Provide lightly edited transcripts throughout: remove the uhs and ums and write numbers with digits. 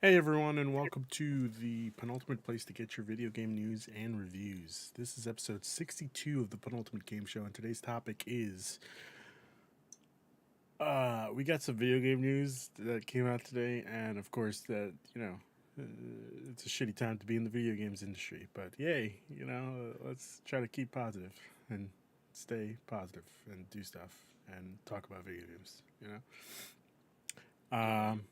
Hey everyone, and welcome to the penultimate place to get your video game news and reviews. This is episode 62 of the Penultimate Game Show, and today's topic is we got some video game news that came out today, and of course that uh, it's a shitty time to be in the video games industry. But yay, let's try to keep positive and stay positive and do stuff and talk about video games. Um,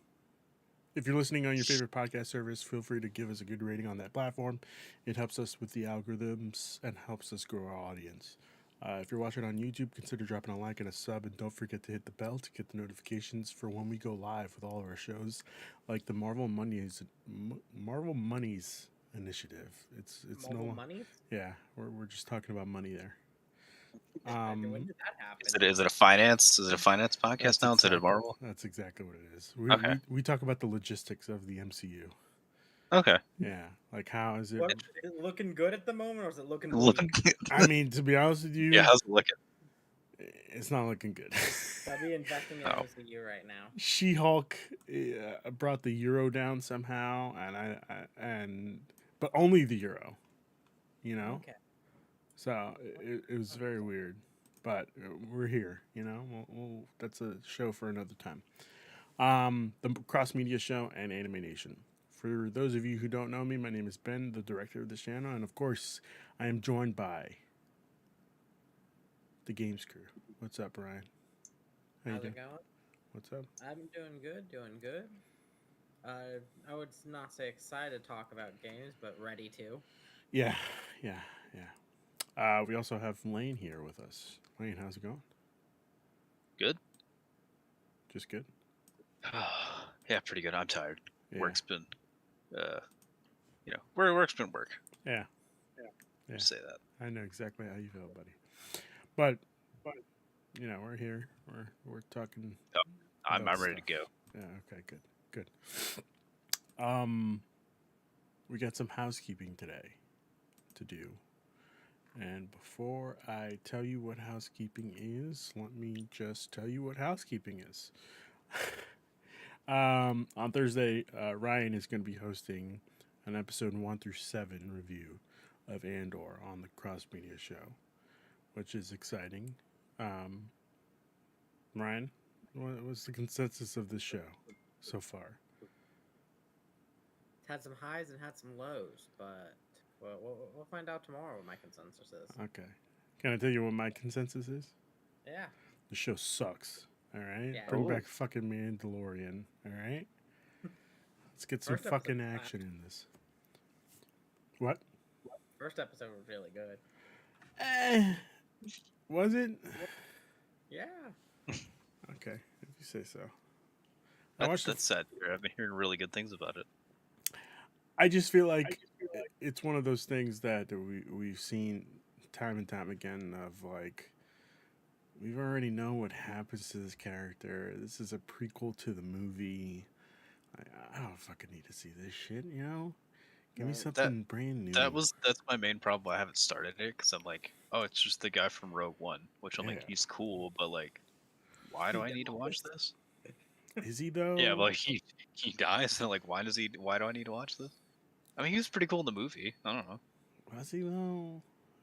If you're listening on your favorite podcast service, feel free to give us a good rating on that platform. It helps us with the algorithms and helps us grow our audience. If you're watching on YouTube, consider dropping a like and a sub, and don't forget to hit the bell to get the notifications for when we go live with all of our shows, like the Marvel Monies initiative. It's no Mobile long, money? yeah. We're just talking about money there. When did that happen? Is it a finance? Is it a finance podcast now instead of Marvel? That's exactly what it is. Okay. We talk about the logistics of the MCU. Okay. Yeah, like how is it? What, is it looking good at the moment, or is it looking Look, bleak? I mean, to be honest with you, yeah, how's it looking? it's not looking good. I'd be investing in Oh. MCU right now. She-Hulk brought the euro down somehow, but only the euro, Okay. So it was very weird, but we're here. That's a show for another time. The Cross Media Show and Anime Nation. For those of you who don't know me, my name is Ben, the director of this channel, and of course, I am joined by the Games Crew. What's up, Ryan? How you How's doing? it going? What's up? I'm doing good, doing good. I would not say excited to talk about games, but ready to. Yeah. We also have Lane here with us. Lane, how's it going? Good. Just good. Yeah, pretty good. I'm tired. Yeah. Work's been, work's been work. Yeah. Just say that. I know exactly how you feel, buddy. But we're here. We're talking. I'm about ready to stuff. go. Yeah. Okay. Good. We got some housekeeping today to do. And before I tell you what housekeeping is, let me just tell you what housekeeping is. On Thursday, Ryan is going to be hosting an episode 1 through 7 review of Andor on the Cross Media Show, which is exciting. Ryan, what was the consensus of this show so far? It's had some highs and had some lows, but we'll find out tomorrow what my consensus is. Okay. Can I tell you what my consensus is? Yeah. The show sucks. All right? Yeah. Bring Ooh. back fucking Mandalorian. All right? Let's get some First fucking episode action in this. What? First episode was really good. Was it? Yeah. Okay, if you say so. I watched That's sad. I've been hearing really good things about it. I just feel like it's one of those things that we've seen time and time again of like we've already know what happens to this character. This is a prequel to the movie. I don't fucking need to see this shit, Give me something brand new. That's my main problem. I haven't started it because I'm like, oh, it's just the guy from Rogue One, which I'm like, Yeah. he's cool, but like, why do I need to watch this? Is he though? Yeah, but like he dies, and like, why do I need to watch this? I mean, he was pretty cool in the movie. I don't know. Was he though?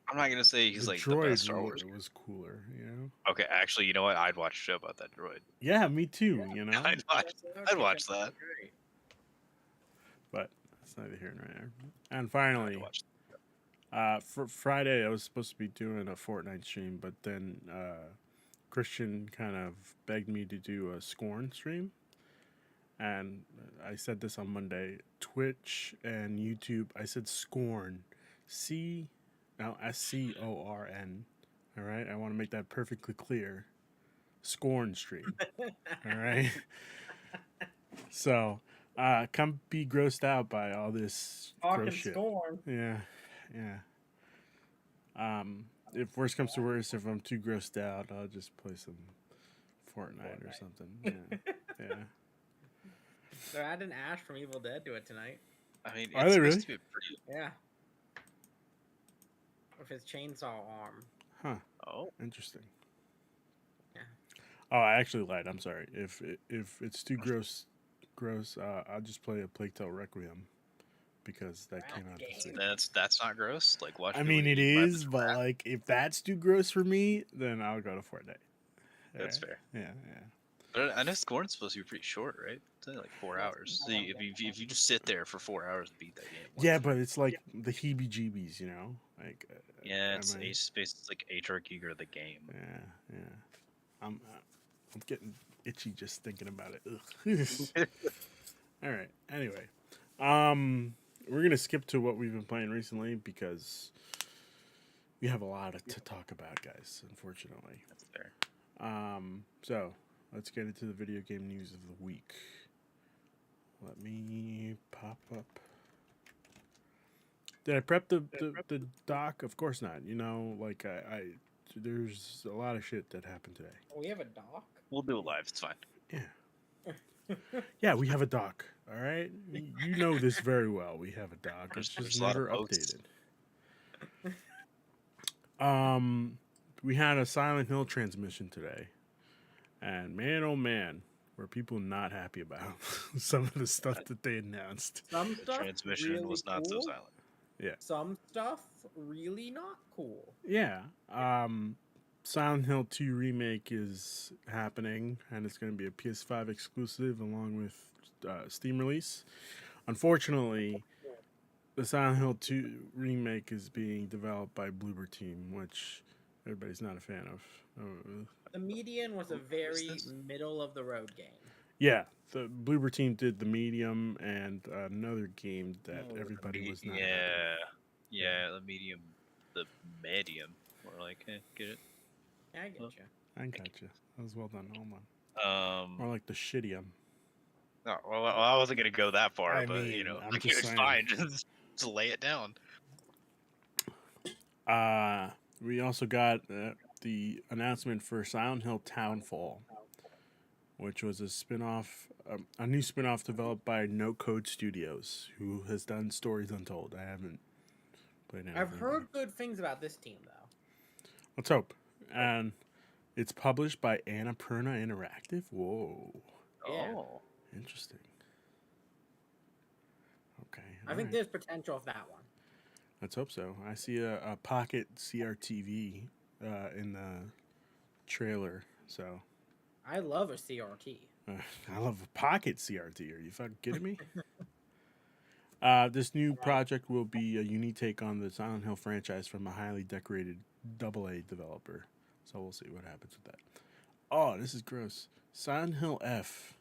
I'm not gonna say he's The like the droid best Star Wars. was cooler, Okay, actually, you know what? I'd watch a show about that droid. Yeah, me too. I'd watch that. Great. But that's neither here nor there. And I'd finally, watch for Friday, I was supposed to be doing a Fortnite stream, but then Christian kind of begged me to do a Scorn stream. And I said this on Monday. Twitch and YouTube, I said Scorn. SCORN. All right? I want to make that perfectly clear. Scorn stream. All right? So, come be grossed out by all this Talking gross shit. Scorn. Yeah. If worse comes to worse, if I'm too grossed out, I'll just play some Fortnite. Or something. Yeah. They're adding Ash from Evil Dead to it tonight. I mean, Are it's they supposed really? to be pretty. Yeah. With his chainsaw arm. Huh. Oh, Interesting. Yeah. Oh, I actually lied. I'm sorry. If it's too gross, I'll just play a Plague Tale Requiem because that Crap came out this game. week. That's not gross. Like watch. I people mean, get it eaten by a bunch is, of but rats. like, if that's too gross for me, then I'll go to Fortnite. That's Alright? fair. Yeah. But I know Scorn's supposed to be pretty short, right? It's only like 4 hours. So if you just sit there for 4 hours and beat that game, Yeah, but it's like the heebie-jeebies, Like, yeah, am I- it's like HR Giger the game. yeah. I'm getting itchy just thinking about it. Ugh. All right. Anyway, we're gonna skip to what we've been playing recently because we have a lot to talk about, guys. Unfortunately. That's fair. So let's get into the video game news of the week. Let me pop up. Did I prep the doc? Of course not. Like I there's a lot of shit that happened today. We have a doc. We'll do it live. It's fine. Yeah. Yeah, we have a doc. All right, you know this very well. We have a doc. It's There's just a lot of never posts. updated. We had a Silent Hill transmission today, and man, oh man, were people not happy about some of the stuff that they announced. Some The stuff transmission really was not so cool. silent. Yeah. Some stuff really not cool. Yeah. Silent Hill 2 remake is happening, and it's going to be a PS5 exclusive along with Steam release. Unfortunately, the Silent Hill 2 remake is being developed by Bloober Team, which everybody's not a fan of. The Median was a very this? middle of the road game. Yeah, the Bloober Team did the Medium and another game that everybody was not. Yeah, the medium. More like, get it? Yeah, I get Well, you. I got you. That was well done. Hold on. More like the shittium. No, well, I wasn't gonna go that far, I but mean, I'm like, just it's saying. fine. Just lay it down. We also got the announcement for Silent Hill Townfall, which was a spin-off, a new spin-off developed by No Code Studios, who has done Stories Untold. I haven't played anything. I've heard good things about this team though. Let's hope. And it's published by Annapurna Interactive. Whoa, Yeah. Oh, interesting. Okay, I think there's potential of that one. let's hope so. I see a Pocket CRTV in the trailer, so I love a CRT. I love a Pocket CRT. Are you fucking kidding me? This new project will be a unique take on the Silent Hill franchise from a highly decorated AA developer. So we'll see what happens with that. Oh, this is gross. Silent Hill F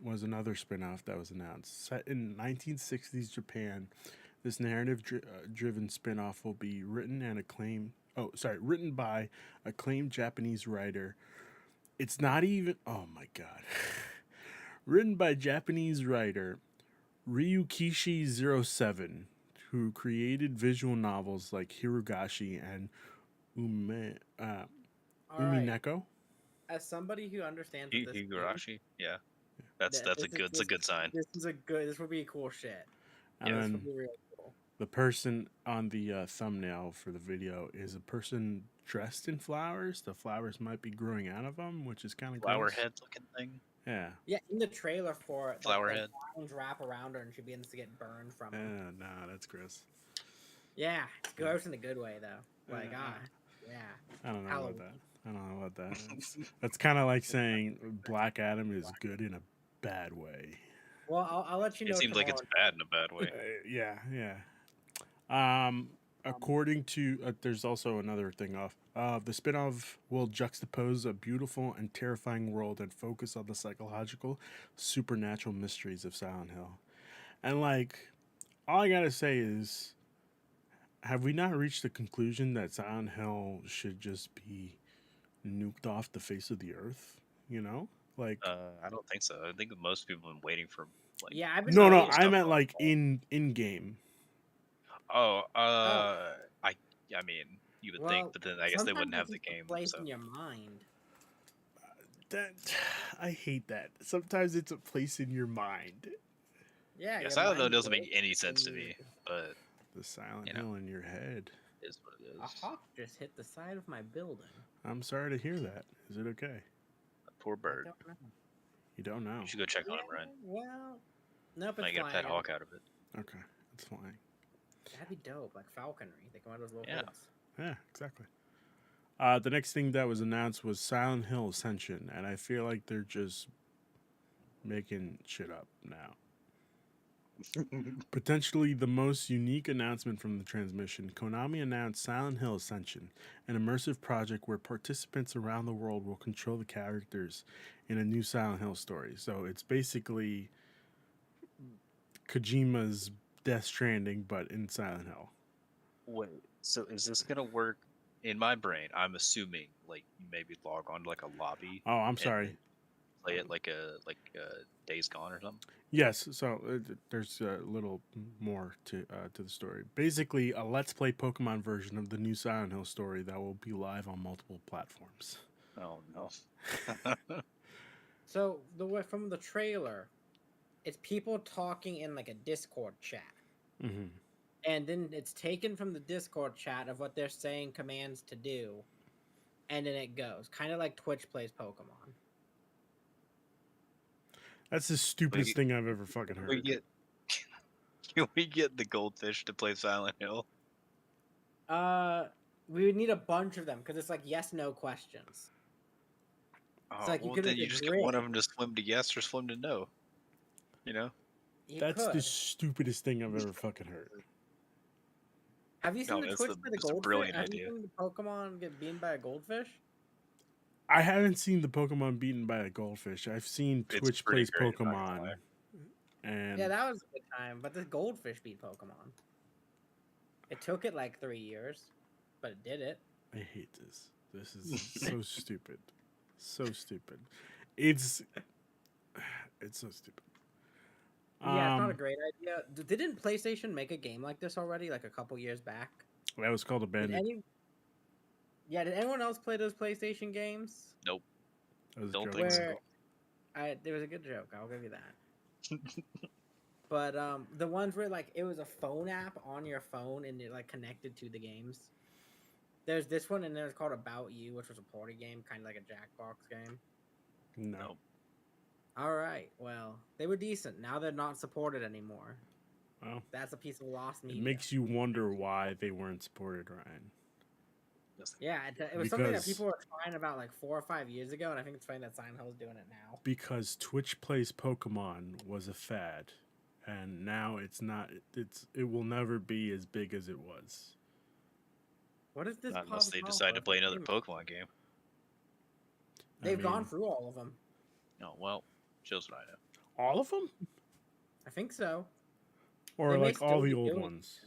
was another spin-off that was announced. Set in 1960s Japan, this narrative-driven spin-off will be written by acclaimed Japanese writer. It's not even... Oh, my God. Written by Japanese writer Ryukishi07, who created visual novels like Hirogashi and Umineko. As somebody who understands this game, Higurashi. Yeah, that's a good sign. This would be cool shit. And This then would be real cool. the person on the thumbnail for the video is a person dressed in flowers. The flowers might be growing out of them, which is kind of Flower gross. head looking thing. Yeah. Yeah, in the trailer for it, Flower the head. vines wrap around her and she begins to get burned from them. Nah, that's gross. Yeah, it's gross in a good way though. Like yeah. I don't know Halloween. about that. I don't know about that. That's kind of like saying Black Adam is good in a bad way. Well, I'll let you know. It seems like it's bad in a bad way. Yeah. According to there's also another thing off. The spin-off will juxtapose a beautiful and terrifying world and focus on the psychological, supernatural mysteries of Silent Hill. And like, all I gotta say is, have we not reached the conclusion that Silent Hill should just be nuked off the face of the earth? Like. I don't think so. I think most people have been waiting for like. Yeah, I've been. No, waiting I meant like in game. I mean, you would think, but then I guess they wouldn't have the game. Place So. in your mind. That I hate that. Sometimes it's a place in your mind. Yeah. Yeah, Silent Hill doesn't make any sense to me, but The Silent Hill in your head. is what it is. A hawk just hit the side of my building. I'm sorry to hear that. Is it okay? A poor bird. I don't know. You don't know. You should go check on him, Ryan. Well, nope, Might it's get a pet flying. hawk out of it. Okay, it's flying. That'd be dope, like falconry. They come out of those little Yeah. hoods. Yeah, exactly. The next thing that was announced was Silent Hill Ascension, and I feel like they're just making shit up now. Potentially the most unique announcement from the transmission, Konami announced Silent Hill Ascension, an immersive project where participants around the world will control the characters in a new Silent Hill story. So it's basically Kojima's Death Stranding, but in Silent Hill. Wait, so is this gonna work? In my brain, I'm assuming like you maybe log on to like a lobby. Oh, I'm and sorry. then play it like a Days Gone or something. Yes, so there's a little more to the story. Basically, a Let's Play Pokemon version of the new Silent Hill story that will be live on multiple platforms. Oh no. So the way from the trailer, it's people talking in like a Discord chat, Mm-hmm. and then it's taken from the Discord chat of what they're saying commands to do, and then it goes kind of like Twitch plays Pokemon. That's the stupidest Wait, thing I've ever fucking heard. Can we get the goldfish to play Silent Hill? We would need a bunch of them because it's like yes/no questions. Oh, like you well, could then make you a just get one grid. of them to swim to yes or swim to no. You know? You That's could. the stupidest thing I've ever fucking heard. Have you seen No, the that's Twitch a- play the that's a goldfish? brilliant Have idea. you seen the Pokemon get beaten by a goldfish? I haven't seen the Pokemon beaten by a goldfish. I've seen It's Twitch pretty plays great, I'm not gonna Pokemon, lie. and Yeah, that was a good time. But the goldfish beat Pokemon. It took it like 3 years, but it did it. I hate this. This is so stupid. So stupid. It's so stupid. Yeah, it's not a great idea. Didn't PlayStation make a game like this already, like a couple years back? That was called Did Abandoned. did anyone else play those PlayStation games? Nope. That was a Don't joke. think so. Where there was a good joke. I'll give you that. But the ones where like it was a phone app on your phone and it like connected to the games. There's this one and there's called About You, which was a party game, kind of like a Jackbox game. No. Nope. All right, well they were decent. Now they're not supported anymore. Well, That's a piece of lost media. it makes you wonder why they weren't supported, Ryan. Yeah, it was something that Because- people were trying about like 4 or 5 years ago, and I think it's funny that Silent Hill's doing it now. Because Twitch plays Pokemon was a fad, and now it's not. It will never be as big as it was. What is this? Not unless they pop decide to off play of? another Pokemon game. They've I gone mean, through all of them. Oh well, shows what I know. all of them, I think so. or They may like all still the be old doing it. ones.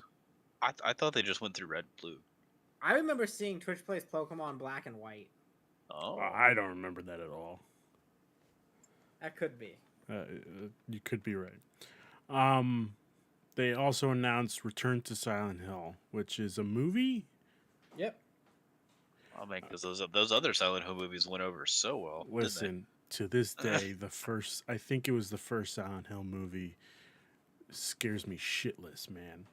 I thought they just went through Red and Blue. I remember seeing Twitch plays Pokemon Black and White. Oh, I don't remember that at all. That could be. You could be right. They also announced Return to Silent Hill, which is a movie. Yep. I mean, because those other Silent Hill movies went over so well. didn't Listen, to this day, I think it was the first Silent Hill movie, scares me shitless, man.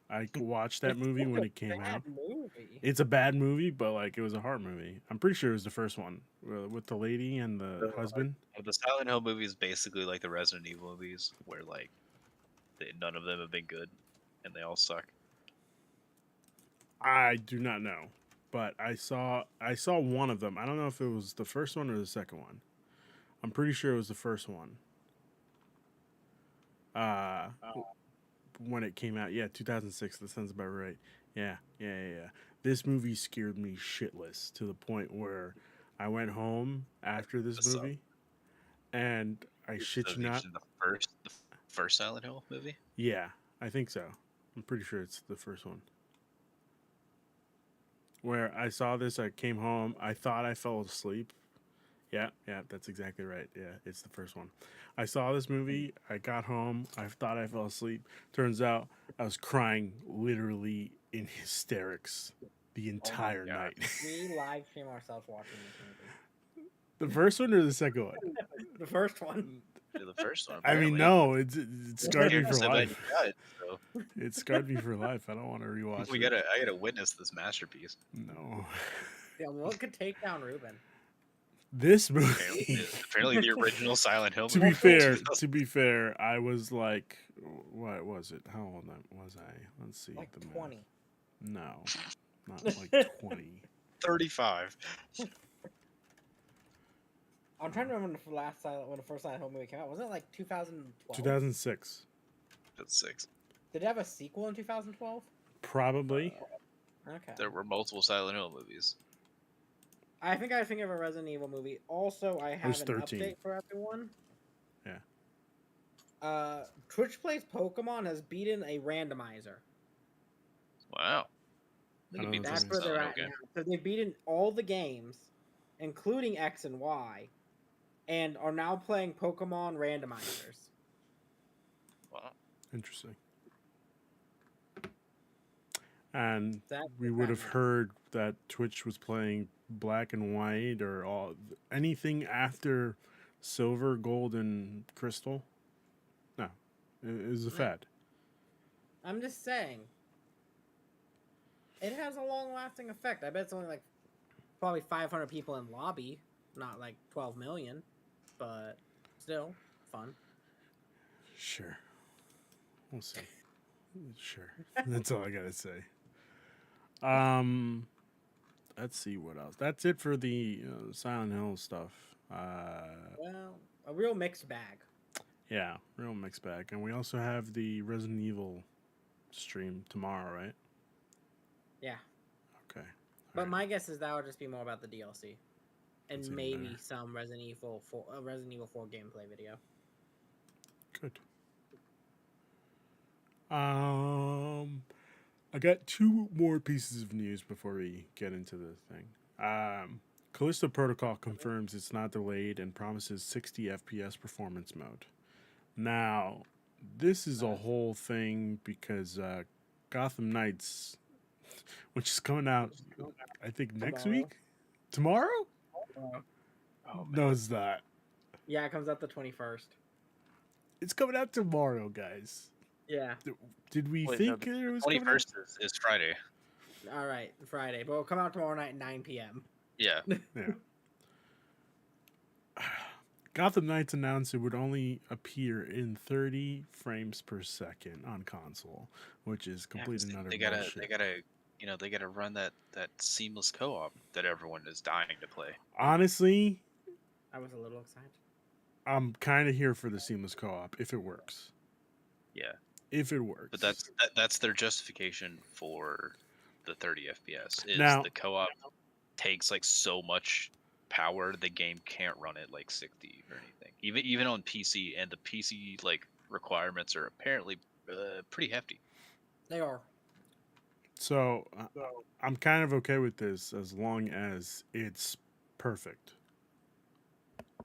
I watched that movie when it came out. Movie. It's a bad movie, but like it was a horror movie. I'm pretty sure it was the first one with the lady and the husband. they? The Silent Hill movies basically like the Resident Evil movies, where like none of them have been good, and they all suck. I do not know, but I saw one of them. I don't know if it was the first one or the second one. I'm pretty sure it was the first one. When it came out, yeah, 2006. That sounds about right. Yeah. This movie scared me shitless to the point where I went home after this So- movie, and I shit So you not. the first Silent Hill movie. Yeah, I think so. I'm pretty sure it's the first one. Where I saw this, I came home, I thought I fell asleep. Yeah, that's exactly right. Yeah, it's the first one. I saw this movie, I got home, I thought I fell asleep. Turns out I was crying literally in hysterics the entire God. night. We live stream ourselves watching this movie. The first one or the second one? The first one. Yeah, the first one. I mean, apparently. no, it scarred me Scared for so bad life. you died, so It scarred me for life. I don't want to rewatch it. I gotta witness this masterpiece. No. Yeah, what could take down Ruben? This Apparently, movie. apparently the original Silent Hill to movie. be fair, to be fair, I was like, what was it? How old was I? Let's see. Like the math. 20. No, not like 20. 35. I'm trying to remember when the first Silent Hill movie came out. Wasn't it like 2012? 2006. That's 6. Did it have a sequel in 2012? Probably. Okay. There were multiple Silent Hill movies. I think I think of a Resident Evil movie. Also, I have was an 13. update for everyone. Yeah. Twitch Plays Pokemon has beaten a randomizer. Wow. I don't know what That's that where means. they're Silent at Hill now. game. So they've beaten all the games, including X and Y, and are now playing Pokemon randomizers. Wow. Interesting. And That's we would have heard that Twitch was playing Black and White or anything after Silver, Gold, and Crystal. No, it is a fad. I'm just saying. It has a long-lasting effect. I bet it's only like probably 500 people in lobby, not like 12 million, but still fun. Sure. We'll see. Sure. That's all I gotta say. Let's see what else. That's it for the Silent Hill stuff. Well, a real mixed bag. Yeah, real mixed bag. And we also have the Resident Evil stream tomorrow, right? Yeah. Okay. But my guess is that would just be more about the DLC, and That's even maybe better. some Resident Evil 4 gameplay video. Good. I got two more pieces of news before we get into the thing. Callisto Protocol confirms it's not delayed and promises 60 FPS performance mode. Now, this is a whole thing because Gotham Knights, which is coming out, I think next week, tomorrow. Oh, No, it's not. Yeah, it comes out the 21st. It's coming out tomorrow, guys. Yeah. Did we Wait, think no, it was the coming out? 21st is Friday. All right, Friday, but it'll come out tomorrow night at 9 p.m. Yeah. Yeah. Gotham Knights announced it would only appear in 30 frames per second on console, which is complete and utter bullshit. They gotta run that seamless co-op that everyone is dying to play. Honestly, I was a little excited. I'm kind of here for the seamless co-op if it works. Yeah. If it works. But that's their justification for the 30 FPS. Is Now- the co-op takes like so much power the game can't run it like 60 or anything. Even on PC, and the PC like requirements are apparently pretty hefty. They are. So I'm kind of okay with this as long as it's perfect.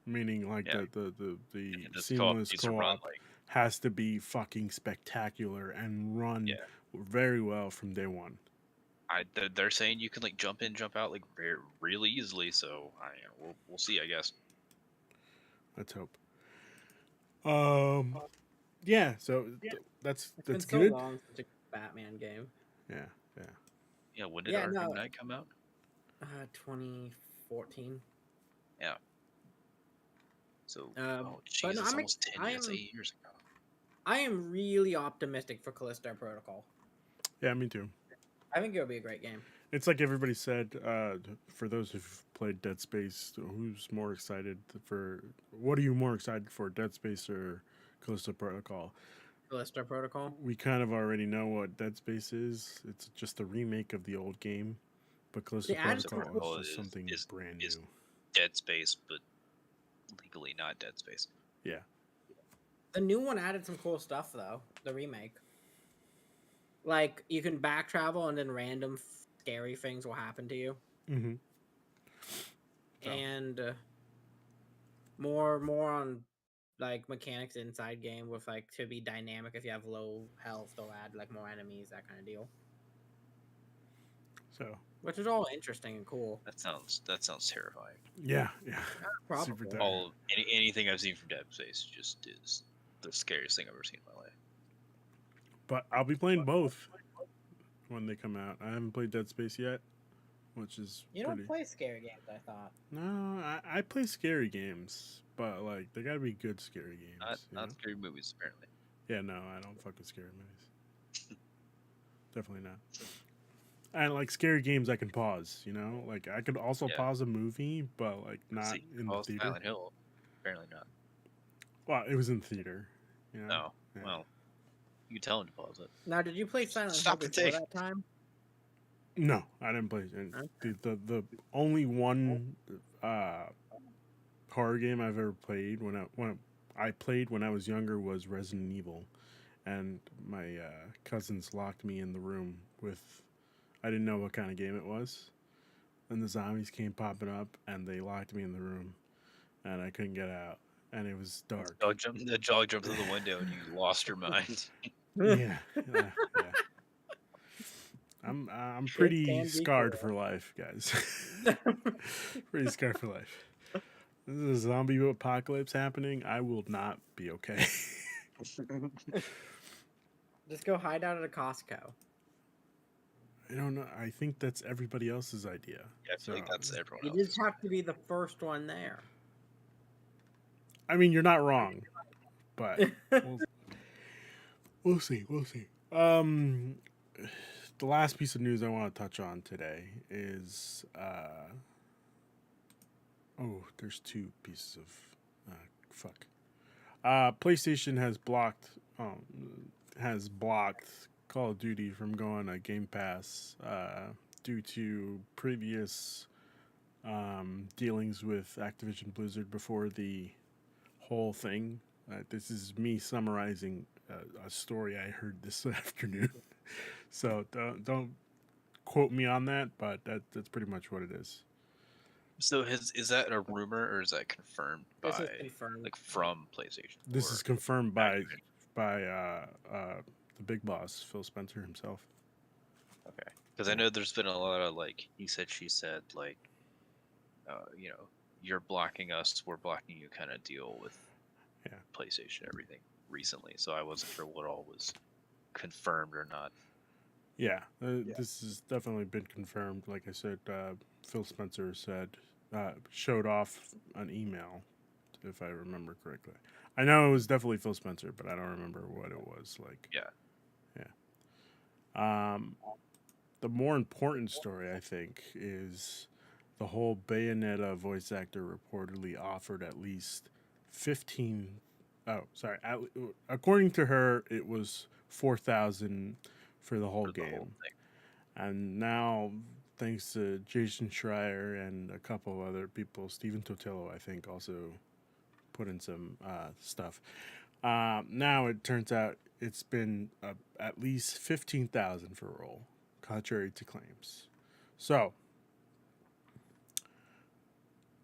Meaning like Yeah. the And this seamless needs to run co-op like has to be fucking spectacular and run very well from day one. they're saying you can like jump in, jump out like really easily. So we'll see, I guess. Let's hope. Yeah. So that's It's been good. so long since a Batman game. Yeah. Yeah. When did Yeah, Arkham no. Knight come out? 2014. Yeah. So But jeez, no, it's almost 10 years. That's 8 years ago. I am really optimistic for Callisto Protocol. Yeah, me too. I think it'll be a great game. It's like everybody said. For those who've played Dead Space, who's more excited for? What are you more excited for, Dead Space or Callisto Protocol? Callisto Protocol. We kind of already know what Dead Space is. It's just a remake of the old game, but Callisto The added Protocol Protocol is just something brand is new. Dead Space, but legally not Dead Space. Yeah. The new one added some cool stuff though. The remake. Like you can back travel and then random scary things will happen to you. Mm-hmm. Oh. And more on like mechanics inside game with like to be dynamic. If you have low health, they'll add like more enemies, that kind of deal. So. Which is all interesting and cool. That sounds terrifying. Yeah. Probably. Super tired. Anything I've seen from Dead Space just is the scariest thing I've ever seen in my life. But I'll be playing both when they come out. I haven't played Dead Space yet. which is You pretty. don't play scary games, I thought. No, I play scary games, but like they gotta be good scary games. Not You know? not scary movies apparently. Yeah, no, I don't fuck with scary movies. Definitely not. And like scary games, I can pause. You know, like I could also Yeah. pause a movie, but like not See, in the theater. Silent Hill. Apparently not. Well, it was in the theater. You know. No. Yeah. Well, you can tell him to pause it. Now, did you play Silent Hill Stop the before tape. that time? No, I didn't play. And Okay. the only one uh, horror game I've ever played when I played when I was younger was Resident Evil, and my cousins locked me in the room with. I didn't know what kind of game it was, and the zombies came popping up, and they locked me in the room, and I couldn't get out, and it was dark. The dog jumped through the window and you lost your mind. Yeah, yeah, yeah. I'm It pretty can be scarred cool. for life, guys. Pretty scarred for life. This is a zombie apocalypse happening. I will not be okay. Just go hide out at a Costco. I don't know. I think that's everybody else's idea. Yeah, I feel like that's everyone You else. just have to be the first one there. I mean, you're not wrong, but we'll see. We'll see. The last piece of news I want to touch on today is there's two pieces of fuck. PlayStation has blocked Call of Duty from going on Game Pass due to previous dealings with Activision Blizzard before the whole thing. This is me summarizing a story I heard this afternoon. So don't quote me on that, but that's pretty much what it is. So is that a rumor or is that confirmed This by is confirmed. like from PlayStation? This or is confirmed by Activision? the big boss, Phil Spencer himself. Okay, because I know there's been a lot of like he said she said like, you're blocking us, we're blocking you kind of deal with PlayStation and everything recently. So I wasn't sure what all was confirmed or not. Yeah, this has definitely been confirmed. Like I said, Phil Spencer showed off an email, if I remember correctly. I know it was definitely Phil Spencer, but I don't remember what it was like. Yeah. The more important story, I think, is the whole Bayonetta voice actor reportedly offered at least 15. Oh, sorry. According to her, it was 4,000 for the whole For the game. whole thing. And now, thanks to Jason Schreier and a couple other people, Steven Totillo, I think, also put in some stuff. Now it turns out it's been at least 15,000 for a role, contrary to claims. So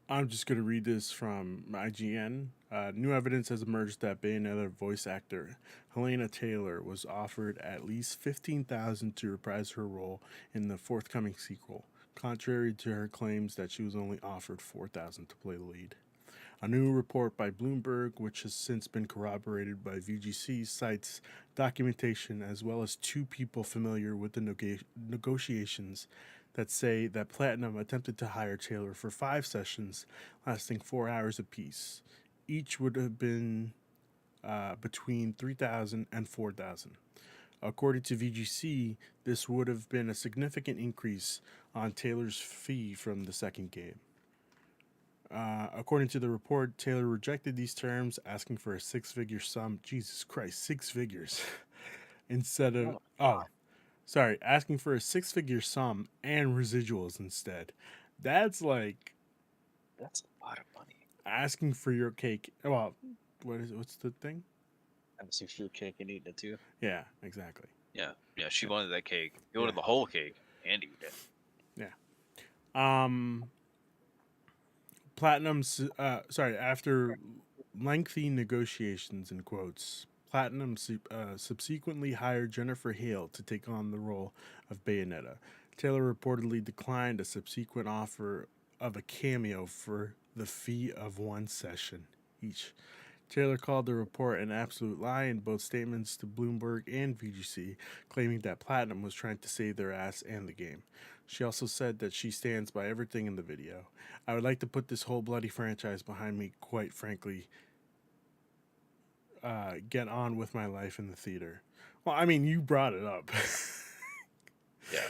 I'm just going to read this from IGN. New evidence has emerged that Bayonetta voice actor Helena Taylor was offered at least 15,000 to reprise her role in the forthcoming sequel, contrary to her claims that she was only offered 4,000 to play the lead. A new report by Bloomberg, which has since been corroborated by VGC, cites documentation as well as two people familiar with the negotiations that say that Platinum attempted to hire Taylor for 5 sessions lasting 4 hours apiece. Each would have been between 3,000 and 4,000. According to VGC, this would have been a significant increase on Taylor's fee from the second game. According to the report, Taylor rejected these terms, asking for a 6-figure sum. Jesus Christ, 6 figures. Instead of... asking for a 6-figure sum and residuals instead. That's like... That's a lot of money. Asking for your cake... Well, what's the thing? I'm assuming your cake and eating it too. Yeah, exactly. Yeah, she wanted that cake. You wanted the whole cake and eat it. Yeah. After lengthy negotiations, in quotes, Platinum subsequently hired Jennifer Hale to take on the role of Bayonetta. Taylor reportedly declined a subsequent offer of a cameo for the fee of 1 session each. Taylor called the report an absolute lie in both statements to Bloomberg and VGC, claiming that Platinum was trying to save their ass and the game. She also said that she stands by everything in the video. I would like to put this whole bloody franchise behind me, quite frankly. Get on with my life in the theater. Well, I mean, you brought it up. Yeah.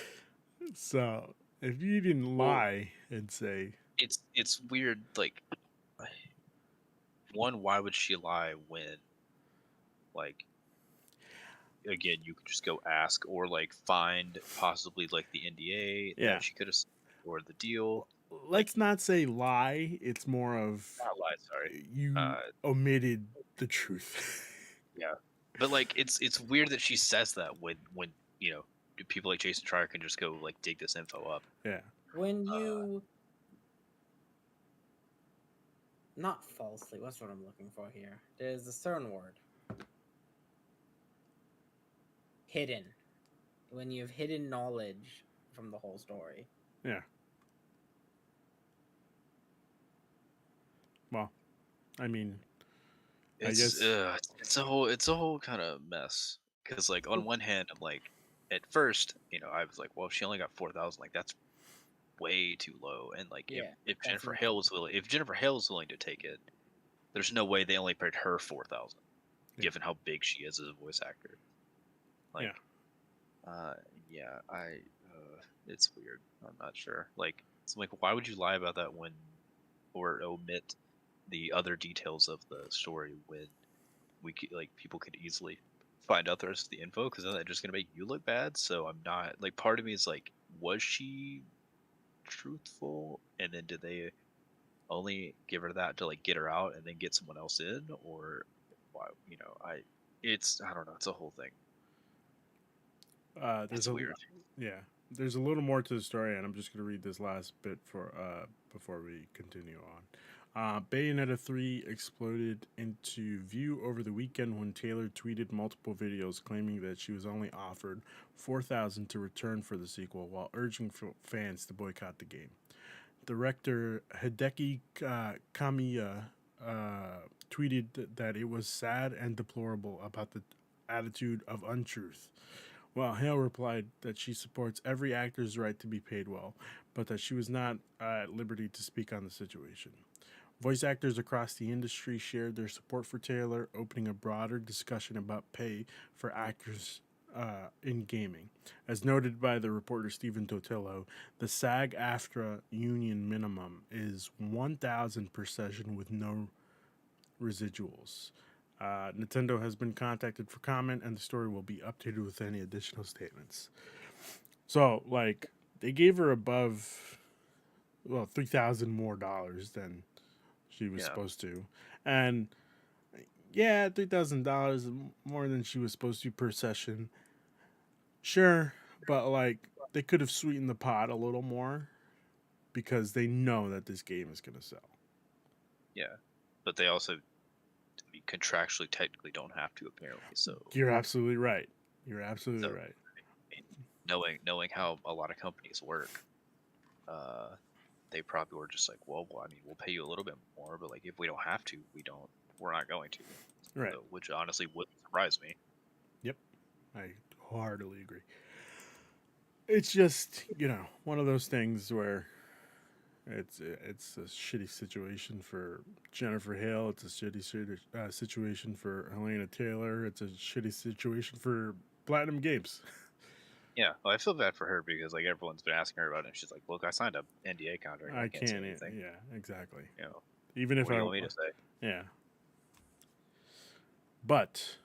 So, if you didn't Well, lie and say, it's weird. Like, one, why would she lie when, like, again, you could just go ask or like find possibly like the NDA yeah, that she could have, or the deal. Like, let's not say lie, it's more of not lie. Sorry. you omitted the truth. Yeah, but like it's weird that she says that when people like Jason Schreier can just go like dig this info up. Yeah. When you not falsely, what's what I'm looking for here? There's a certain word. Hidden. When you've hidden knowledge from the whole story. Yeah. Well, I mean, I guess. It's a whole kind of mess because like on one hand I'm like at first I was like, well, she only got 4,000, like that's way too low, and like Yeah, if that's Jennifer Hale was willing to take it, there's no way they only paid her 4,000, given how big she is as a voice actor. Like, yeah, it's weird. I'm not sure. Like, it's like, why would you lie about that or omit the other details of the story when people could easily find out the rest of the info? Because then that's just gonna make you look bad. So I'm not like, part of me is like, was she truthful, and then did they only give her that to like get her out and then get someone else in, or why? I don't know, it's a whole thing. There's It's weird. Yeah, there's a little more to the story, and I'm just gonna read this last bit for before we continue on. Bayonetta 3 exploded into view over the weekend when Taylor tweeted multiple videos claiming that she was only offered 4,000 to return for the sequel, while urging fans to boycott the game. Director Hideki Kamiya tweeted that it was sad and deplorable about the attitude of untruth, while Hale replied that she supports every actor's right to be paid well, but that she was not at liberty to speak on the situation. Voice actors across the industry shared their support for Taylor, opening a broader discussion about pay for actors in gaming. As noted by the reporter Stephen Totillo, the SAG-AFTRA union minimum is 1,000 per session with no residuals. Nintendo has been contacted for comment, and the story will be updated with any additional statements. So, like, they gave her above, well, $3,000 more than she was supposed to, and yeah, $3,000 more than she was supposed to per session. Sure, but like they could have sweetened the pot a little more because they know that this game is going to sell. Yeah, but they also, contractually technically don't have to, apparently. So You're absolutely right. You're absolutely right. Knowing how a lot of companies work, they probably were just like, well, I mean, we'll pay you a little bit more, but like if we don't have to, we're not going to. Right. So, which honestly wouldn't surprise me. Yep. I heartily agree. It's just, one of those things where it's a shitty situation for Jennifer Hale. It's a shitty situation for Helena Taylor. It's a shitty situation for Platinum Games. Yeah, well, I feel bad for her because like everyone's been asking her about it. And she's like, "Look, I signed a NDA contract. I can't say anything." Yeah, exactly. Even if what do you want me to say? Yeah. But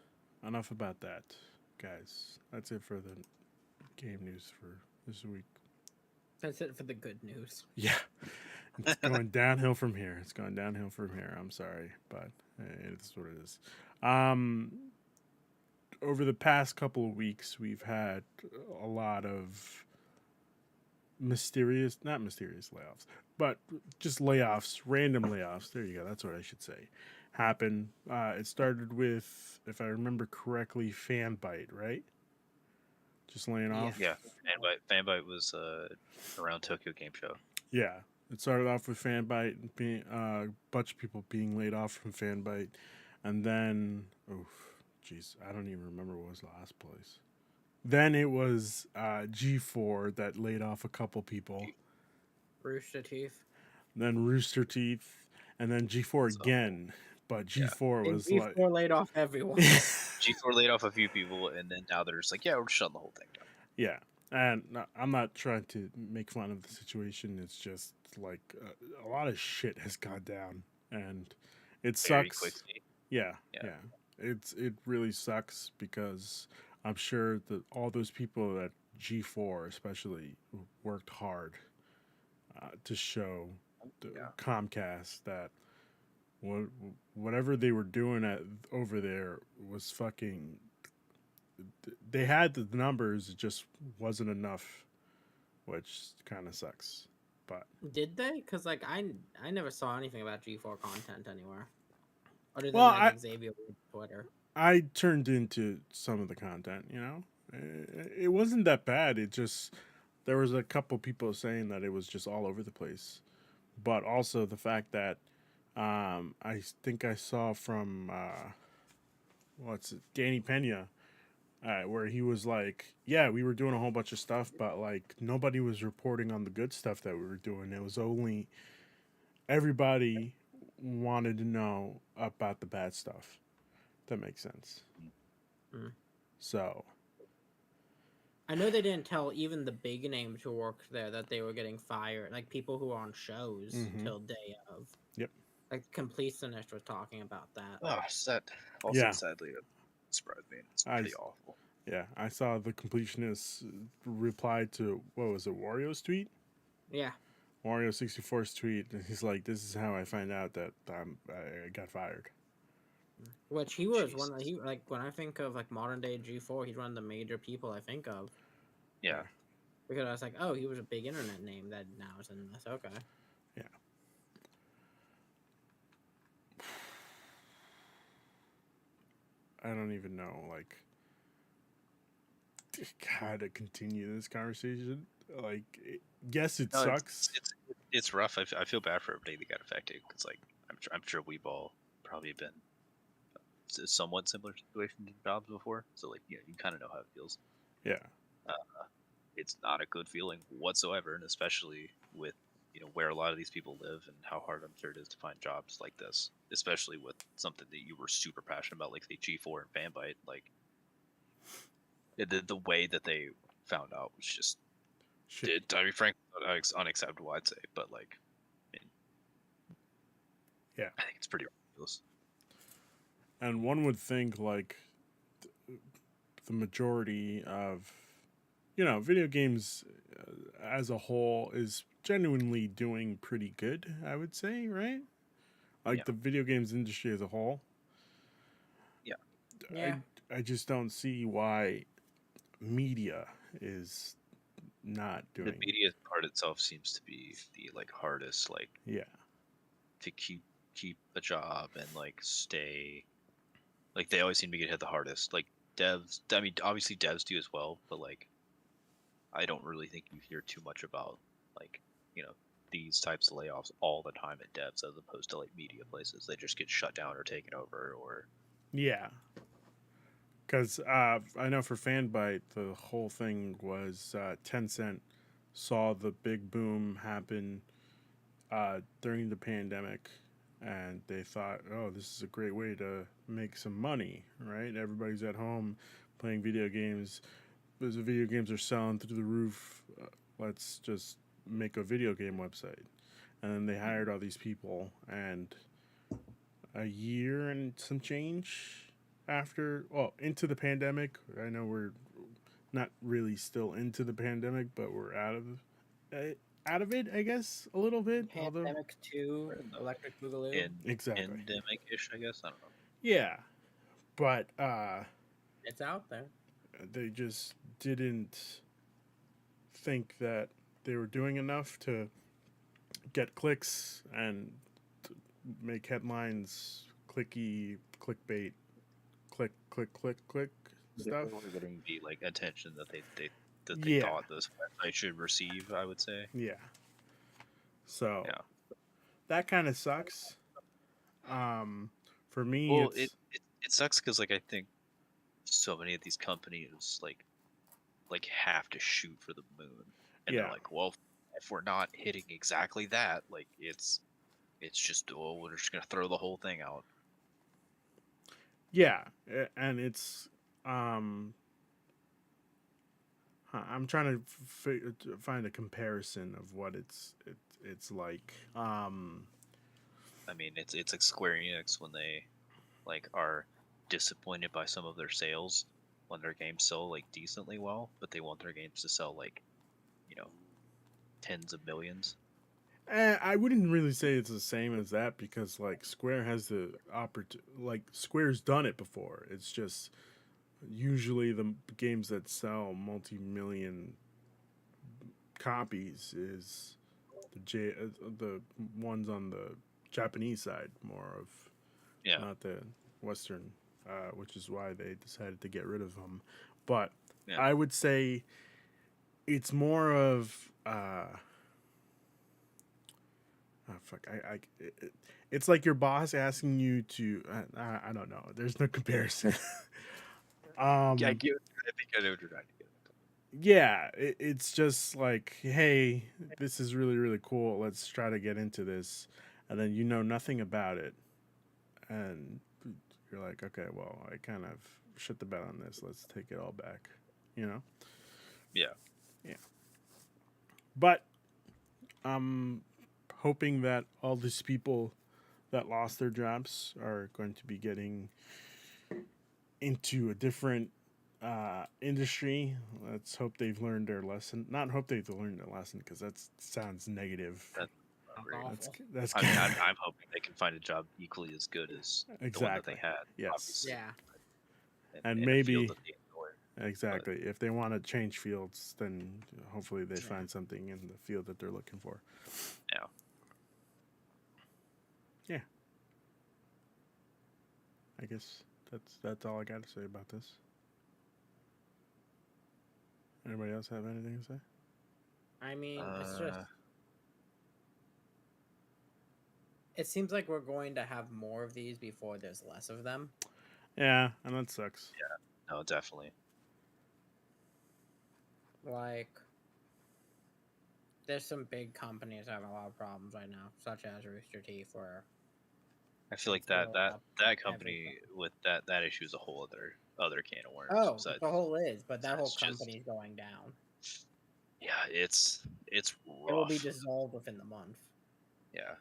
enough about that, guys. That's it for the game news for this week. That's it for the good news. Yeah. It's going downhill from here. I'm sorry, but it's what it is. Over the past couple of weeks, we've had a lot of not mysterious layoffs, but just layoffs, random layoffs. There you go. That's what I should say. Happen. It started with, if I remember correctly, Fanbyte, right? Just laying off. Yeah, Fanbyte was around Tokyo Game Show. Yeah, it started off with Fanbyte, being a bunch of people being laid off from Fanbyte. And then, jeez, I don't even remember what was last place. Then it was G4 that laid off a couple people. Rooster Teeth. Then Rooster Teeth, and then G4 So, again. But G4 And was G4 laid off everyone. G4 laid off a few people, and then now they're just like, yeah, we're shutting the whole thing down. yeah. And I'm not trying to make fun of the situation. It's just like a lot of shit has gone down, and it Very sucks. quickly. Yeah, Yeah. yeah. It really sucks because I'm sure that all those people at G4 especially worked hard to show the Yeah. Comcast that whatever they were doing over there was fucking. They had the numbers, it just wasn't enough, which kind of sucks. But Did they? Because like I never saw anything about G4 content anywhere, other than well, like Xavier on Twitter. I turned into some of the content. It wasn't that bad. It just there was a couple people saying that it was just all over the place, but also the fact that I think I saw from what's it, Danny Pena, where he was like, "Yeah, we were doing a whole bunch of stuff, but like nobody was reporting on the good stuff that we were doing. It was only everybody wanted to know about the bad stuff." That makes sense. Mm. So I know they didn't tell even the big names who worked there that they were getting fired, like people who were on shows till day of. Yep. Like Completionist was talking about that. Oh, that also Yeah. sadly surprised me. It's I pretty awful. yeah, I saw the completionist reply to what was it, Wario's tweet? Yeah. Wario 64's tweet, and he's like, "This is how I find out that I got fired." Which he was Jesus. one of he like when I think of like modern day G4, he's one of the major people I think of. Yeah. Because I was like, oh, he was a big internet name that now is in this. Okay. Yeah. I don't even know, like, how to continue this conversation. Like, yes, it No, sucks. it's rough. I feel bad for everybody that got affected because like I'm sure we've all probably been in a somewhat similar situation to jobs before. So like you kind of know how it feels. Yeah. It's not a good feeling whatsoever, and especially with where a lot of these people live and how hard I'm sure it is to find jobs like this, especially with something that you were super passionate about, like the G4 and Fanbyte. Like the way that they found out was just, I mean, frankly, unacceptable. I'd say, but like, I mean, yeah, I think it's pretty ridiculous. And one would think like the majority of video games as a whole is genuinely doing pretty good, I would say, right? Like the video games industry as a whole. Yeah. I just don't see why media is not doing. The media part itself seems to be the like hardest, like to keep a job and like stay. Like they always seem to get hit the hardest. Like devs, I mean, obviously devs do as well, but like I don't really think you hear too much about like these types of layoffs all the time at devs as opposed to like media places. They just get shut down or taken over or because I know for Fanbyte the whole thing was Tencent saw the big boom happen during the pandemic, and they thought, oh, this is a great way to make some money, right? Everybody's at home playing video games. As the video games are selling through the roof, let's just make a video game website. And then they hired all these people, and a year and some change after, into the pandemic. I know we're not really still into the pandemic, but we're out of it, I guess, a little bit. Pandemic 2, Electric Boogaloo. Exactly. Pandemic-ish, I guess. I don't know. Yeah, but it's out there. They just didn't think that they were doing enough to get clicks and make headlines, clickbait, click stuff. They were getting the like attention that they thought this website should receive, I would say. Yeah. So that kind of sucks. For For me, Well, it's it sucks because like I think so many of these companies like have to shoot for the moon, and they're yeah, like, well, if we're not hitting exactly that, like it's just we're just gonna throw the whole thing out. yeah, and it's um. I'm trying to to find a comparison of what it's like. I mean, it's like Square Enix when they like are disappointed by some of their sales when their games sell like decently well, but they want their games to sell like you know tens of millions. I wouldn't really say it's the same as that because like Square has the like Square's done it before. It's just usually the games that sell multi-million copies is the ones on the Japanese side more of Yeah, not the Western, which is why they decided to get rid of them. But yeah, I would say it's more of oh, fuck. It's like your boss asking you to. I don't know. There's no comparison. yeah. um, I think I know what you're trying to get at. yeah, it's just like, hey, this is really really cool. Let's try to get into this, and then you know nothing about it, and you're like, okay, well, I kind of shit the bed on this. Let's take it all back. You know? Yeah, Yeah. But I'm hoping that all these people that lost their jobs are going to be getting into a different industry. Let's hope they've learned their lesson. Not hope they've learned their lesson because that sounds negative. that's That's great. That's awful. that's I mean, I'm hoping they can find a job equally as good as the one that they exactly had, yes, obviously, Yeah. and in a field maybe that they enjoy. But exactly if they want to change fields, then hopefully they Yeah. find something in the field that they're looking for. yeah, Yeah, I guess that's all I got to say about this. Anybody else have anything to say? I mean, it's just uh, it seems like we're going to have more of these before there's less of them. Yeah, and that sucks. no, definitely. Like there's some big companies having a lot of problems right now, such as Rooster Teeth, where I feel like it's rolling up that company everything. with that issue is a whole other can of worms. Oh, Besides, the whole is, but that whole besides just company's going down. yeah, it's It will be rough. dissolved within the month. Yeah,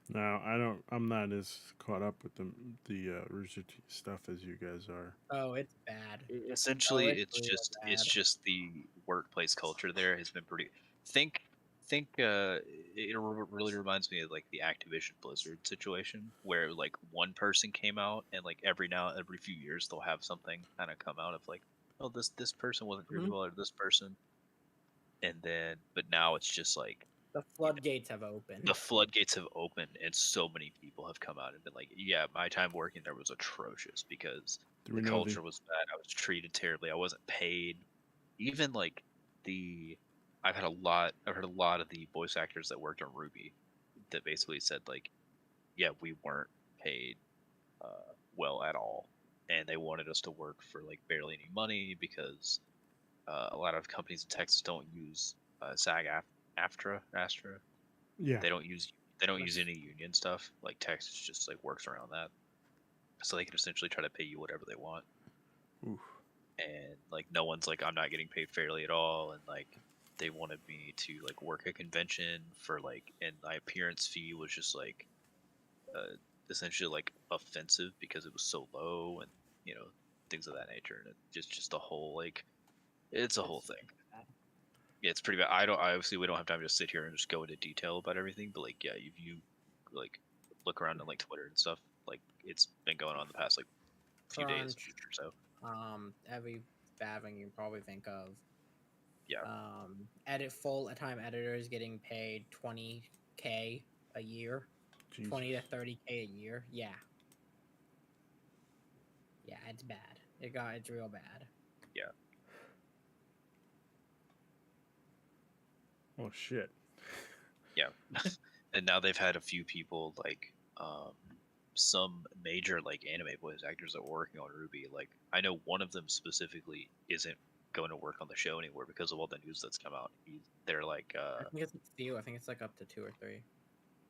No, I don't. I'm not as caught up with the Rooster Teeth stuff as you guys are. Oh, it's bad. Oh, essentially it's real it's bad. just the workplace culture there has been pretty. Think think really reminds me of like the Activision Blizzard situation where like one person came out and like every few years they'll have something kind of come out of like, oh, this person wasn't treated Mhm. well or this person, and then but now it's just like The you know, floodgates have the opened. floodgates have opened and so many people have come out and been like, yeah, my time working there was atrocious because Do the we know the? culture was bad, I was treated terribly, I wasn't paid. Even like the I've heard a lot of the voice actors that worked on Ruby that basically said like, yeah, we weren't paid well at all, and they wanted us to work for like barely any money because a lot of companies in Texas don't use SAG Astra. Yeah. They don't use they don't use That's any union stuff. Like Texas just like works around that, so they can essentially try to pay you whatever they want. Oof. And like no one's like, I'm not getting paid fairly at all, and like they wanted me to like work a convention for like, and my appearance fee was just like uh, essentially like offensive because it was so low, and you know things of that nature, and it just a whole like it's a whole it's thing. bad. Yeah, it's pretty bad. I don't obviously we don't have time to sit here and just go into detail about everything, but like yeah, if you like look around on like Twitter and stuff, like it's been going on the past like few days, Crunch. week or so. Every bad thing you can probably think of. Yeah, Edit full time editors getting paid 20K a year, 20 to Jesus. 30K a year. Yeah, yeah, it's bad. It's real bad. yeah. Oh shit. Yeah. And now they've had a few people like some major like anime voice actors that were working on Ruby. Like I know one of them specifically isn't going to work on the show anymore because of all the news that's come out. They're like, I think it's a few. I think it's like up to 2 or 3.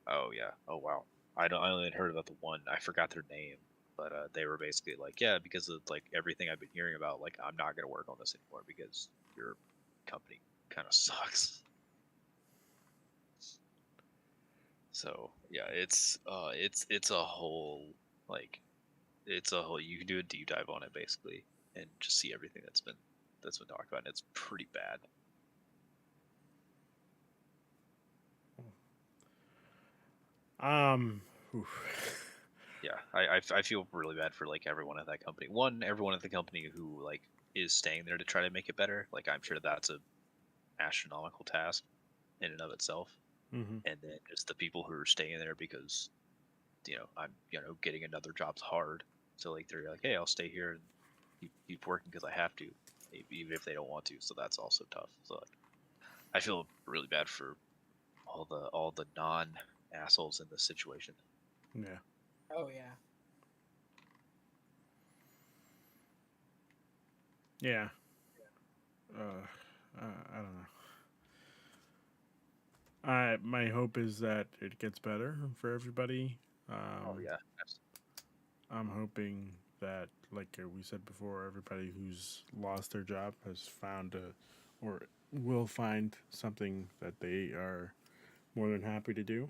oh yeah, oh wow. I only heard about the one. I forgot their name, but they were basically like, yeah, because of like everything I've been hearing about, like I'm not gonna work on this anymore because your company kind of sucks. So yeah, it's a whole like it's a whole. You can do a deep dive on it basically and just see everything that's been talked about. And it's pretty bad. Oof. Yeah, I feel really bad for like everyone at that company. Everyone at the company who like is staying there to try to make it better. Like I'm sure that's a astronomical task in and of itself. Mm-hmm. And then just the people who are staying there because I'm getting another job's hard. So like they're like, hey, I'll stay here and keep working because I have to, even if they don't want to. So that's also tough. So like, I feel really bad for all the non assholes in this situation. Yeah. Oh yeah. Yeah. I don't know. My hope is that it gets better for everybody. Oh yeah, I'm hoping that, like we said before, everybody who's lost their job has found or will find something that they are more than happy to do.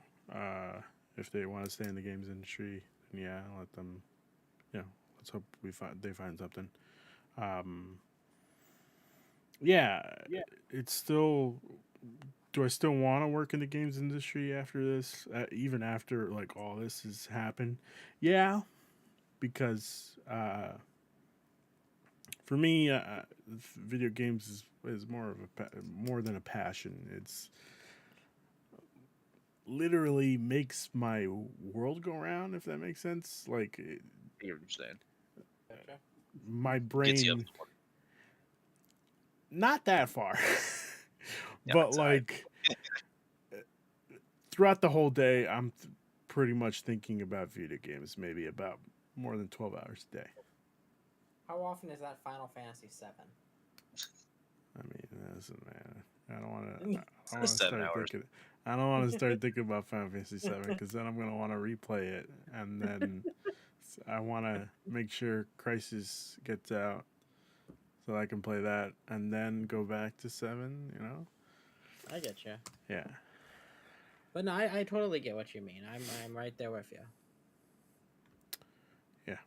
If they want to stay in the games industry, then yeah, let them. Let's hope they find something. Um, yeah, it's still. Do I still want to work in the games industry after this? Even after like all this has happened? Yeah, because for me, video games is more of more than a passion. It's literally makes my world go round. If that makes sense, like you understand. Gotcha. my Gets you up. brain, not that far, Yeah, but it's I. like throughout the whole day, I'm pretty much thinking about video games. Maybe about more than 12 hours a day. How often is that Final Fantasy 7? I mean, listen, man. I don't want to. I don't want to 7 hours. I don't want to start thinking about Final Fantasy VII because then I'm gonna want to replay it, and then I want to make sure Crisis gets out so I can play that, and then go back to 7. I get you. Yeah, But no, I totally get what you mean. I'm right there with you. yeah,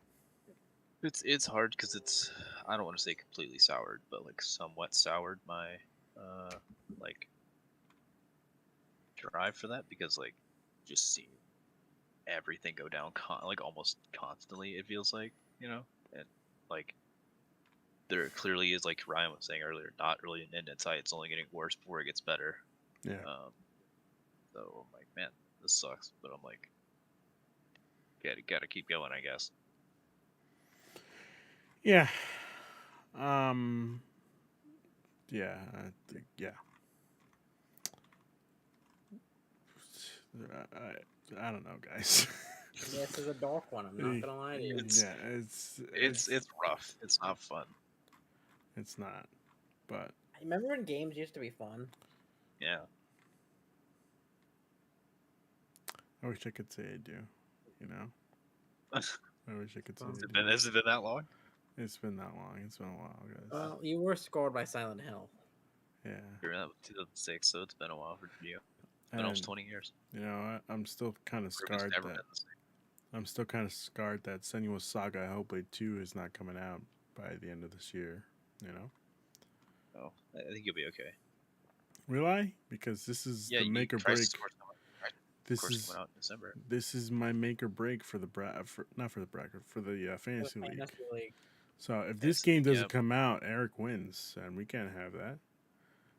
It's hard because I don't want to say completely soured, but like somewhat soured my like drive for that because like just seeing everything go down like almost constantly it feels like and like there clearly is, like Ryan was saying earlier, not really an end in sight. It's only getting worse before it gets better. yeah, um so I'm like, man, this sucks, but I'm like, gotta keep going, I guess. yeah. Um, yeah, yeah. I don't know, guys. This is a dark one. I'm not gonna lie to you. It's Yeah, it's rough. It's not fun. it's not, but Remember when games used to be fun? Yeah. I wish I could say I do. You know, I wish I could say I do. Has it been that long? It's been that long. It's been a while, guys. Well, you were scored by Silent Hill. Yeah, That was 2006, so it's been a while for you. It's been almost 20 years. I'm still kind of Ruby's scarred never that been the same. I'm still kind of scarred that Senua's Saga Hellblade 2 is not coming out by the end of this year. You know, Oh, I think you'll be okay. will I? Because this is the make or break. Crisis Core's coming out in December. This is my make or break for the not for the bracket, for the fantasy league. So if this game doesn't come out, Eric wins, and we can't have that.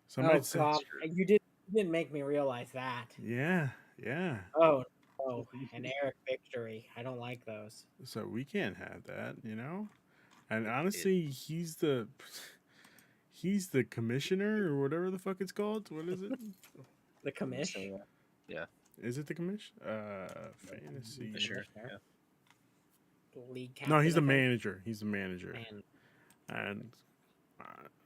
So Oh God, you didn't make me realize that. Yeah, yeah. Oh, an Eric victory. I don't like those. So we can't have that, And honestly, he's the commissioner or whatever the fuck it's called. What is it? The commission. Yeah. Is it the commission? Fantasy. Sure. Yeah. league captain. No, he's the I think. manager. He's the manager. Man, And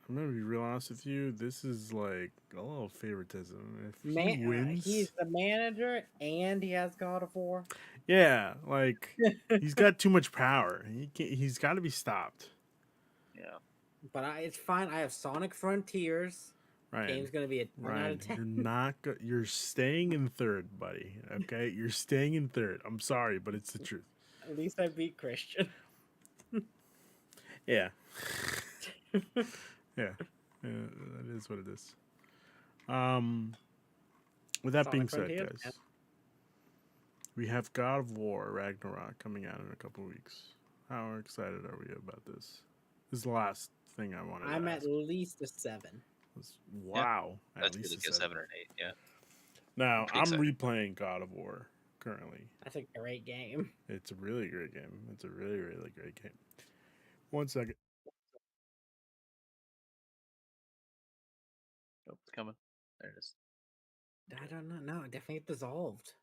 I'm gonna be real honest with you. This is like a little favoritism. If he wins, he's the manager and he has God of War. yeah, like he's got too much power. He's got to be stopped. Yeah. But it's fine. I have Sonic Frontiers. Ryan, Game's gonna be a 10 out Ryan, of 10. you're not. You're staying in third, buddy. Okay, you're staying in third. I'm sorry, but it's the truth. At least I beat Christian. Yeah. Yeah, that is what it is. With that Sonic being said, Frontiers, guys, yeah. we have God of War Ragnarok coming out in a couple weeks. How excited are we about this? This is the last thing I wanted. I'm to at ask. least a 7. Wow, That's at least like a 7 or an 8. Yeah. Now pretty I'm excited. replaying God of War currently. That's a great game. It's a really great game. It's a really, really great game. 1 second. Oh, it's coming. There it is. I don't know. No, it definitely dissolved.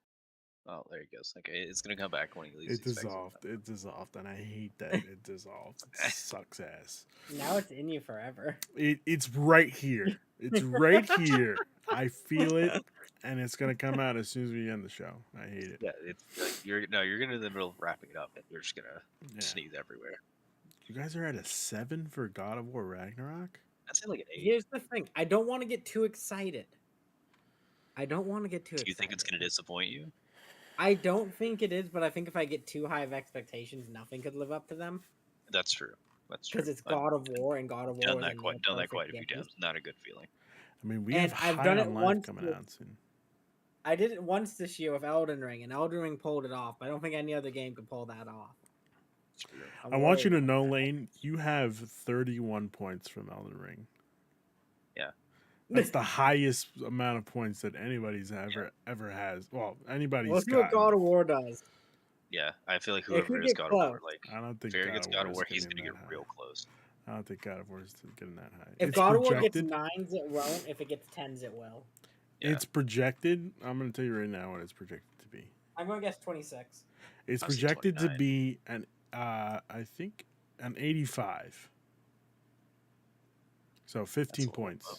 Oh, there he goes. Okay, it's gonna come back when he leaves. It dissolved. It dissolved, and I hate that it dissolved. It sucks ass. Now it's in you forever. It's right here. It's right here. I feel it, and it's gonna come out as soon as we end the show. I hate it. Yeah, it's like you're gonna in the middle of wrapping it up, and you're just gonna Yeah. sneeze everywhere. You guys are at a 7 for God of War Ragnarok. I'd say like an 8. Here's the thing. I don't want to get too excited. I don't want to get too Do excited. you think it's gonna disappoint you? I don't think it is, but I think if I get too high of expectations, nothing could live up to them. That's true. That's true. Because it's God of War, and God of War done is that a quite done that quite a few games. times. Not a good feeling. I mean, we And have I've High done it on Life once coming with- out soon. I did it once this year with Elden Ring, and Elden Ring pulled it off. I don't think any other game could pull that off. I want you to know, Lane, you have 31 points from Elden Ring. Yeah. That's the highest amount of points that anybody's ever has. Well, anybody's We'll see what gotten. God of War does. Yeah, I feel like It could whoever is get God of War, close. like I don't think if Fair God gets of God of War War, is he's getting gonna get that real high. close. I don't think God of War is getting that high. If It's God of War gets projected. 9s, it won't. If it gets 10s, it will. Yeah. It's projected. I'm going to tell you right now what it's projected to be. I'm going to guess 26. It's I'll say projected to 29. be I think an 85. So 15 little points. low.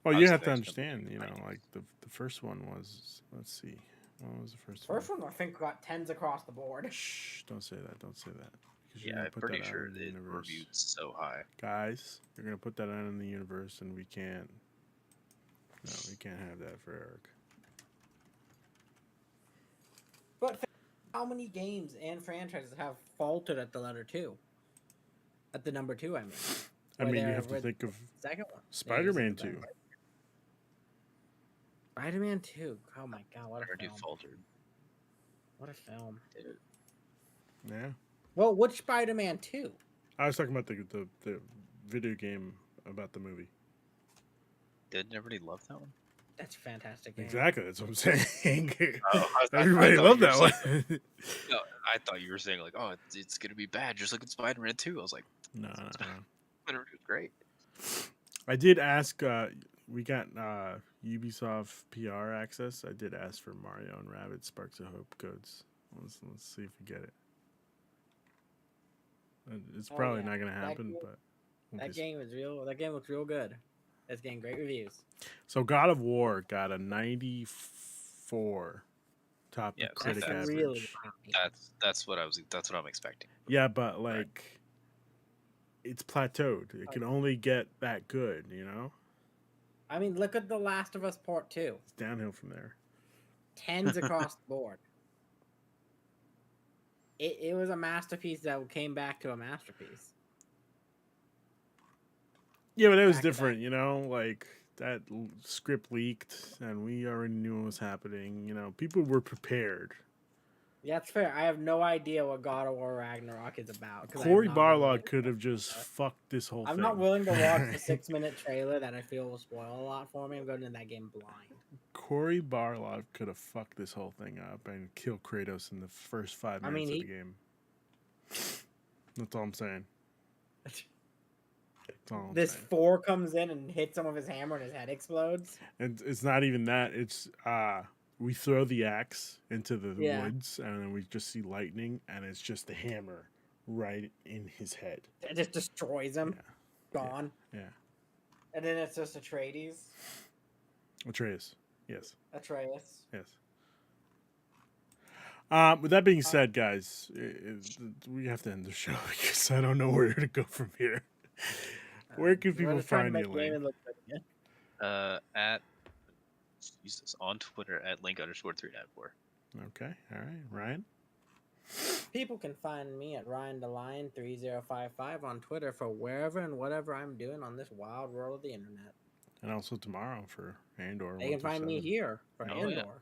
Well, I you was have to expecting understand, you know, 90. like the first one was. Let's see, what was the first First one, I think, got 10s across the board. Shh! Don't say that. Don't say that. Because you're Yeah, gonna I'm put pretty that out sure in the the universe, reviewed so high. guys. You're gonna put that out in the universe, and we can't. No, we can't have that for Eric. But how many games and franchises have faltered at the letter 2? At the number 2, I mean. I Where mean, you they're have to with think of the second one. Spider-Man 2. Spider-Man 2. Oh my god, what I a heard you film. faltered. What a film. Dude. Yeah, Well, which Spider-Man 2? I was talking about the video game about the movie. Didn't everybody love that one? That's a fantastic game. Exactly, that's what I'm saying. I Everybody thought loved you were that saying- one. No, I thought you were saying like, oh, it's gonna be bad, just like in Spider-Man 2. I was like, No. it was great. I did ask. We got Ubisoft PR access. I did ask for Mario and Rabbids Sparks of Hope codes. Let's see if we get it. It's Oh, probably yeah. not gonna That happen, game- but That game is real. That game looks real good. It's getting great reviews. So God of War got a 94 top Yeah, critic that's average. really high. That's what I'm expecting. Yeah, but like, it's plateaued. It can only get that good, you know. I mean, look at The Last of Us Part 2. It's downhill from there. 10s across the board. It was a masterpiece that came back to a masterpiece. Yeah, but it was Back to different, you know. Like that script leaked, and we already knew what was happening. You know, people were prepared. Yeah, that's fair. I have no idea what God of War Ragnarok is about. 'cause I Corey have not been willing Barlog to could have watch just it. fucked this whole I'm thing. not willing to watch the 6-minute trailer that I feel will spoil a lot for me. I'm going into that game blind. Corey Barlog could have fucked this whole thing up and killed Kratos in the first 5 I minutes mean, of the game. That's all I'm saying. That's all I'm This saying. 4 comes in and hits him with his hammer and his head explodes. And it's not even that. It's we throw the axe into the Yeah. woods, and then we just see lightning, and it's just the hammer right in his head. It just destroys him. Gone. Yeah. And then it's just Atreides. Atreus. Yes. Atreus. Yes. With that being said, guys, we have to end the show because I don't know where to go from here. Where can We're people just trying to find make you, the game Lane? look good again. At Jesus on Twitter at link_394. Okay. All right. Ryan? People can find me at RyanDeLion3055 on Twitter for wherever and whatever I'm doing on this wild world of the internet. And also tomorrow for Andor. They can find me 127. here for Oh, Andor. yeah. What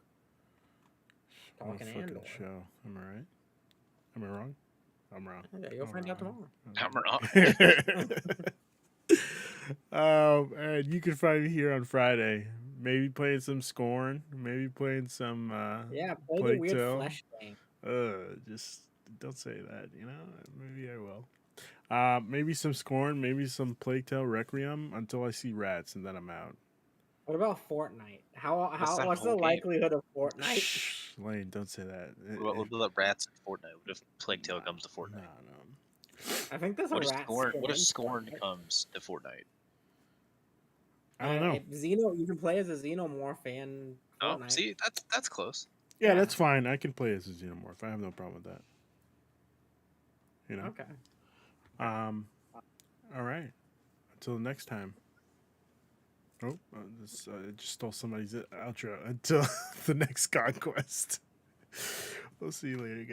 a Talking fucking Andor. show. Am I right? Am I wrong? I'm wrong. Yeah, you'll I'm find out wrong. tomorrow. And you can find me here on Friday. Maybe playing some Scorn. Maybe playing some Yeah, play the Plague weird Tale. flesh thing. Just don't say that, you know? Maybe I will. Maybe some Scorn, maybe some Plague Tale Requiem until I see rats, and then I'm out. What about Fortnite? that What's the whole game? likelihood of Fortnite? Shh, Lane, don't say that. What about rats in Fortnite? What if Plague Tale comes to No, Fortnite? no. I think there's What a if rat Scorn? skin What if in Scorn Fortnite. comes to Fortnite? I don't know. Xeno, you can play as a Xenomorph in Oh, Fortnite. see, that's close. Yeah, Yeah. that's fine. I can play as a Xenomorph. I have no problem with that. You know? Okay. All right. Until next time. Oh, I just stole somebody's outro. Until the next conquest. We'll see you later, guys.